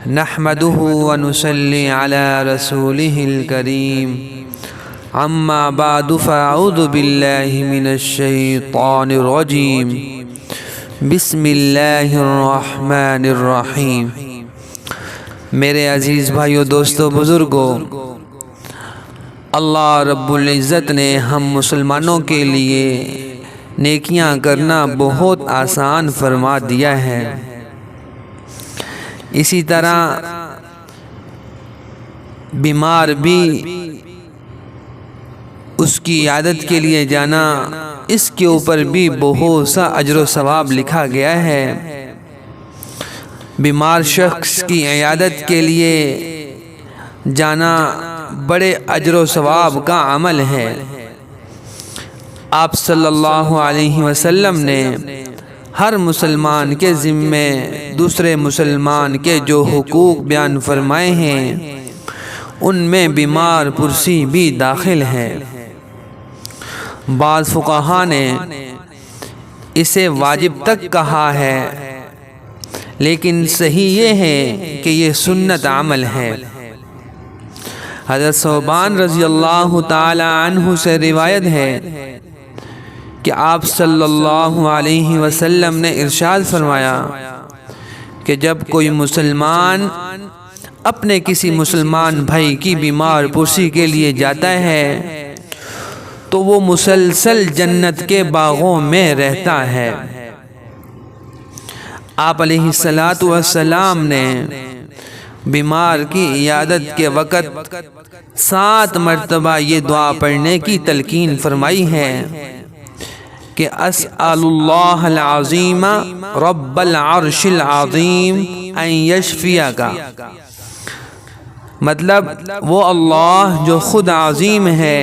نحمده ونصلي على رسوله الكريم اما بعد فاعوذ بالله من الشيطان الرجيم بسم اللہ الرحمن الرحیم۔ میرے عزیز بھائیو، دوستو، بزرگوں، اللہ رب العزت نے ہم مسلمانوں کے لیے نیکیاں کرنا بہت آسان فرما دیا ہے۔ اسی طرح بیمار بھی اس کی عیادت کے لیے جانا، اس کے اوپر بھی بہت سا اجر و ثواب لکھا گیا ہے۔ بیمار شخص کی عیادت کے لیے جانا بڑے اجر و ثواب کا عمل ہے۔ آپ صلی اللہ علیہ وسلم نے ہر مسلمان کے ذمے دوسرے مسلمان کے جو حقوق بیان فرمائے ہیں، ان میں بیمار پرسی بھی داخل ہے۔ بعض فقہا نے اسے واجب تک کہا ہے، لیکن صحیح یہ ہے کہ یہ سنت عمل ہے۔ حضرت ثوبان رضی اللہ تعالی عنہ سے روایت ہے کہ آپ صلی اللہ علیہ وسلم نے ارشاد فرمایا کہ جب کوئی مسلمان اپنے کسی مسلمان بھائی کی بیمار پرسی کے لیے جاتا ہے تو وہ مسلسل جنت کے باغوں میں رہتا ہے۔ آپ علیہ السلام نے بیمار کی عیادت کے وقت 7 مرتبہ یہ دعا پڑھنے کی تلقین فرمائی ہے کہ اسأل اللہ العظیم رب العرش العظیم ان یشفیک، مطلب وہ اللہ جو خود عظیم ہے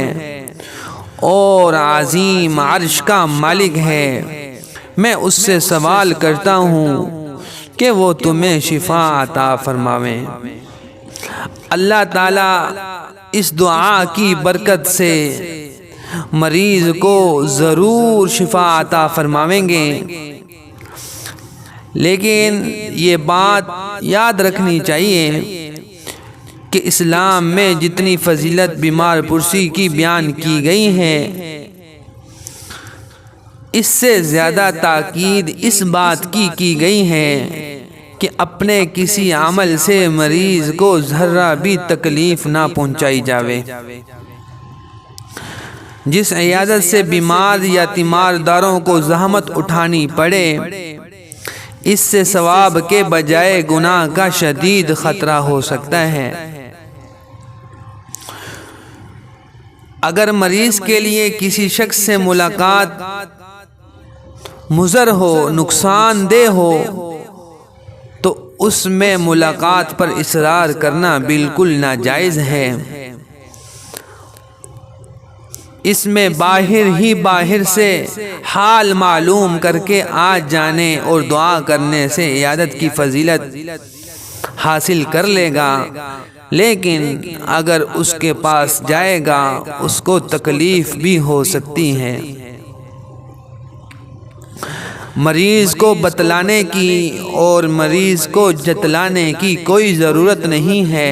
اور عظیم عرش کا مالک ہے، میں اس سے سوال کرتا ہوں کہ وہ تمہیں شفا عطا فرماویں۔ اللہ تعالیٰ اس دعا کی برکت سے مریض کو ضرور شفا عطا فرماویں گے۔ لیکن یہ بات یاد رکھنی چاہیے کہ اسلام میں جتنی فضیلت بیمار پرسی کی بیان کی گئی ہے، اس سے زیادہ تاکید اس بات کی گئی ہے کہ اپنے کسی عمل سے مریض کو ذرہ بھی تکلیف نہ پہنچائی جاوے۔ جس عیادت سے بیمار یا تیمارداروں کو زحمت اٹھانی پڑے، اس سے ثواب کے بجائے گناہ کا شدید خطرہ ہو سکتا ہے۔ اگر مریض کے لیے کسی شخص سے ملاقات مضر ہو، نقصان دہ ہو، تو اس میں ملاقات پر اصرار کرنا بالکل ناجائز ہے۔ اس میں باہر سے حال معلوم کر کے آ جانے اور دعا کرنے سے عیادت کی فضیلت حاصل کر لے گا، لیکن اگر اس کے پاس جائے گا اس کو تکلیف بھی ہو سکتی ہے۔ مریض کو بتلانے کی اور مریض کو جتلانے کی کوئی ضرورت نہیں ہے۔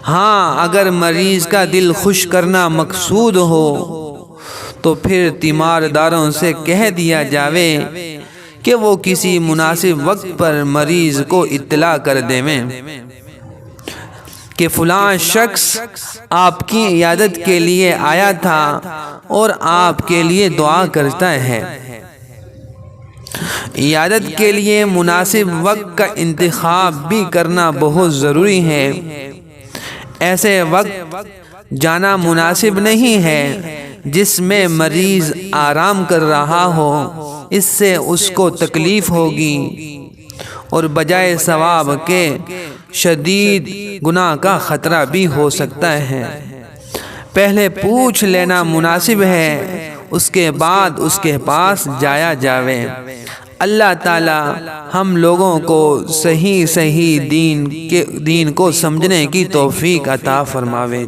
ہاں، اگر مریض کا دل خوش کرنا مقصود ہو تو پھر تیمارداروں سے کہہ دیا جاوے کہ وہ کسی مناسب وقت پر مریض کو اطلاع کر دیں کہ فلاں شخص آپ کی عیادت کے لیے آیا تھا اور آپ کے لیے دعا کرتا ہے۔ عیادت کے لیے مناسب وقت کا انتخاب بھی کرنا بہت ضروری ہے۔ ایسے وقت جانا مناسب نہیں ہے جس میں مریض آرام کر رہا ہو، اس سے اس کو تکلیف ہوگی اور بجائے ثواب کے شدید گناہ کا خطرہ بھی ہو سکتا ہے۔ پہلے پوچھ لینا مناسب ہے، اس کے بعد اس کے پاس جایا جاوے۔ اللہ تعالی ہم لوگوں کو صحیح دین کو سمجھنے کی توفیق عطا فرماوے۔